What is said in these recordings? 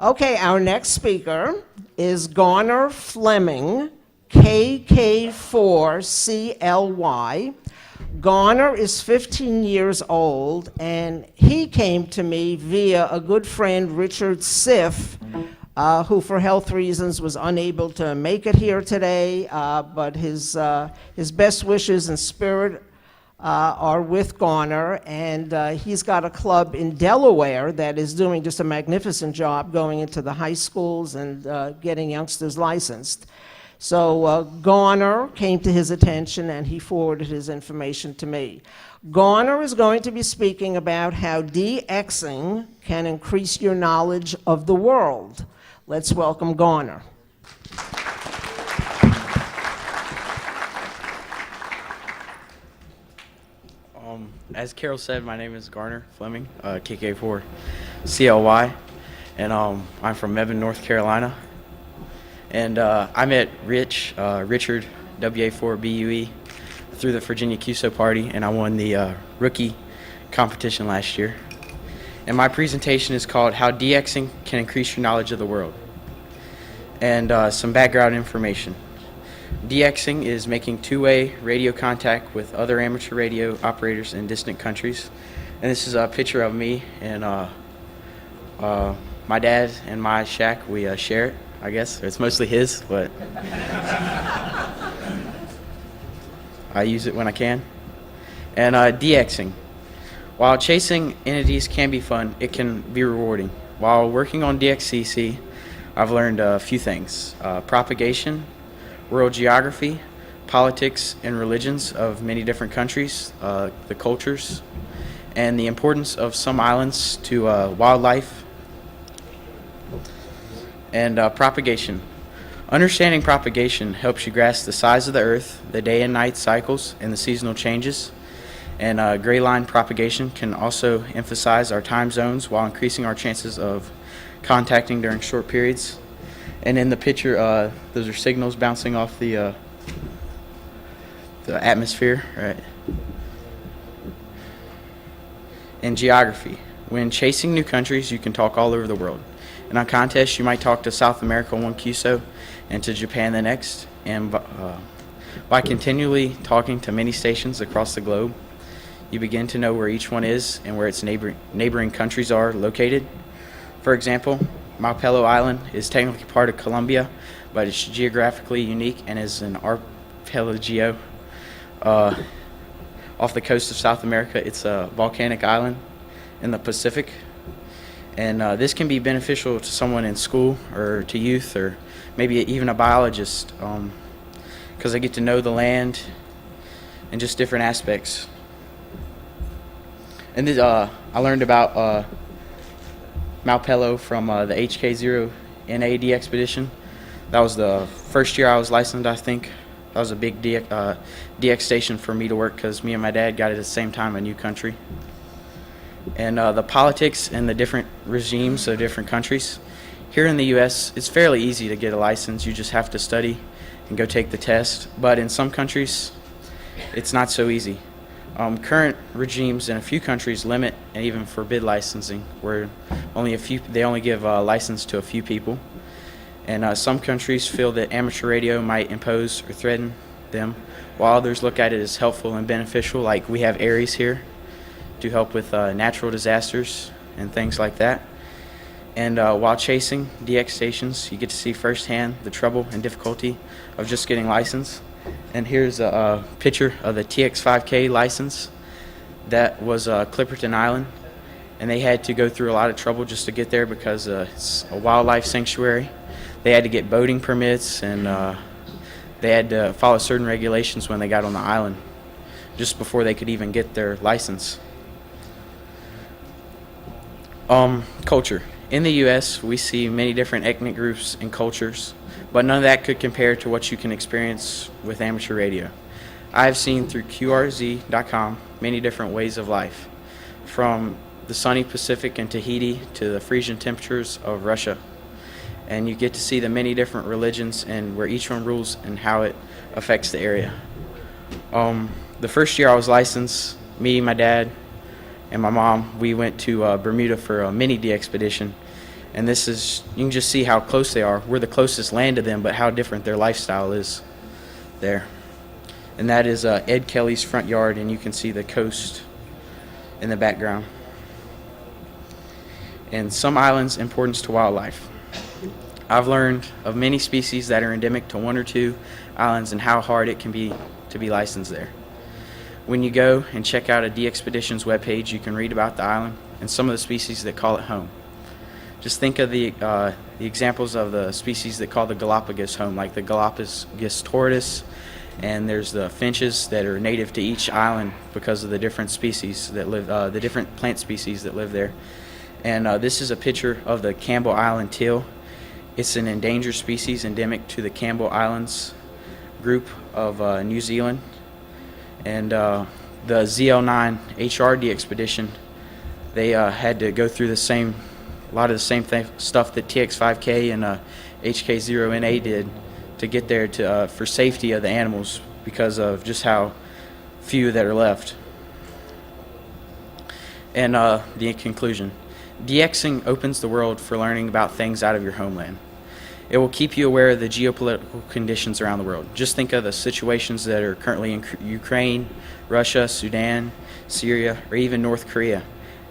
Okay, our next speaker is Garner Fleming, KK4CLY. Garner is 15 years old, and he came to me via a good friend, Richard Siff, who for health reasons was unable to make it here today, but his best wishes and spirit are with Garner, and he's got a club in Delaware that is doing just a magnificent job going into the high schools and getting youngsters licensed. So Garner came to his attention and he forwarded his information to me. Garner is going to be speaking about how DX'ing can increase your knowledge of the world. Let's welcome Garner. As Carol said, my name is Garner Fleming, KK4CLY, and I'm from Mebane, North Carolina. And I met Richard, WA4BUE, through the Virginia QSO party, and I won the rookie competition last year. And my presentation is called How DXing Can Increase Your Knowledge of the World. And some background information. DXing is making two-way radio contact with other amateur radio operators in distant countries. And this is a picture of me and my dad and my shack. We share it, I guess. It's mostly his, but I use it when I can. And DXing. While chasing entities can be fun, it can be rewarding. While working on DXCC, I've learned a few things. Propagation, world geography, politics and religions of many different countries, the cultures, and the importance of some islands to wildlife, and propagation. Understanding propagation helps you grasp the size of the Earth, the day and night cycles, and the seasonal changes. And gray line propagation can also emphasize our time zones while increasing our chances of contacting during short periods. And in the picture, those are signals bouncing off the atmosphere, right? And geography. When chasing new countries, you can talk all over the world. And on contests, you might talk to South America one QSO and to Japan the next. And by continually talking to many stations across the globe, you begin to know where each one is and where its neighboring countries are located. For example, Malpelo Island is technically part of Colombia, but it's geographically unique and is an archipelago off the coast of South America. It's a volcanic island in the Pacific, and this can be beneficial to someone in school or to youth or maybe even a biologist because they get to know the land and just different aspects. And this, I learned about Malpelo from the HK0NAD expedition. That was the first year I was licensed, I think. That was a big DX station for me to work because me and my dad got it at the same time, a new country. And the politics and the different regimes of different countries. Here in the U.S., it's fairly easy to get a license. You just have to study and go take the test. But in some countries, it's not so easy. Current regimes in a few countries limit and even forbid licensing, where they only give a license to a few people. And some countries feel that amateur radio might impose or threaten them, while others look at it as helpful and beneficial, like we have ARES here to help with natural disasters and things like that. And while chasing DX stations, you get to see firsthand the trouble and difficulty of just getting licensed. And here's a picture of the TX5K license that was Clipperton Island, and they had to go through a lot of trouble just to get there because it's a wildlife sanctuary. They had to get boating permits, and they had to follow certain regulations when they got on the island just before they could even get their license. Culture. In the U.S., we see many different ethnic groups and cultures, but none of that could compare to what you can experience with amateur radio. I have seen through QRZ.com many different ways of life, from the sunny Pacific and Tahiti to the freezing temperatures of Russia. And you get to see the many different religions and where each one rules and how it affects the area. The first year I was licensed, me, my dad, and my mom, we went to Bermuda for a mini D expedition. And this is, you can just see how close they are. We're the closest land to them, but how different their lifestyle is there. And that is Ed Kelly's front yard, and you can see the coast in the background. And some islands' importance to wildlife. I've learned of many species that are endemic to 1 or 2 islands and how hard it can be to be licensed there. When you go and check out a DXpeditions webpage, you can read about the island and some of the species that call it home. Just think of the examples of the species that call the Galapagos home, like the Galapagos tortoise, and there's the finches that are native to each island because of the different species that live, the different plant species that live there. And this is a picture of the Campbell Island teal. It's an endangered species endemic to the Campbell Islands group of New Zealand. And the ZL9 HRD expedition, they had to go through a lot of the same stuff that TX5K and HK0NA did to get there for safety of the animals because of just how few that are left. And the conclusion. DXing opens the world for learning about things out of your homeland. It will keep you aware of the geopolitical conditions around the world. Just think of the situations that are currently in Ukraine, Russia, Sudan, Syria, or even North Korea.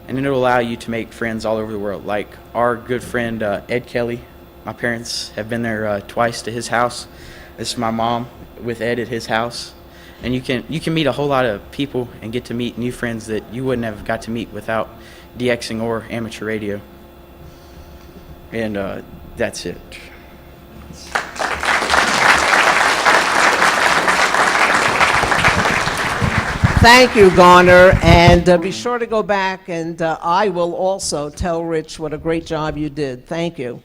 And it will allow you to make friends all over the world, like our good friend Ed Kelly. My parents have been there twice to his house. This is my mom with Ed at his house. And you can meet a whole lot of people and get to meet new friends that you wouldn't have got to meet without DXing or amateur radio. And that's it. Thank you, Garner, and be sure to go back, and I will also tell Rich what a great job you did. Thank you.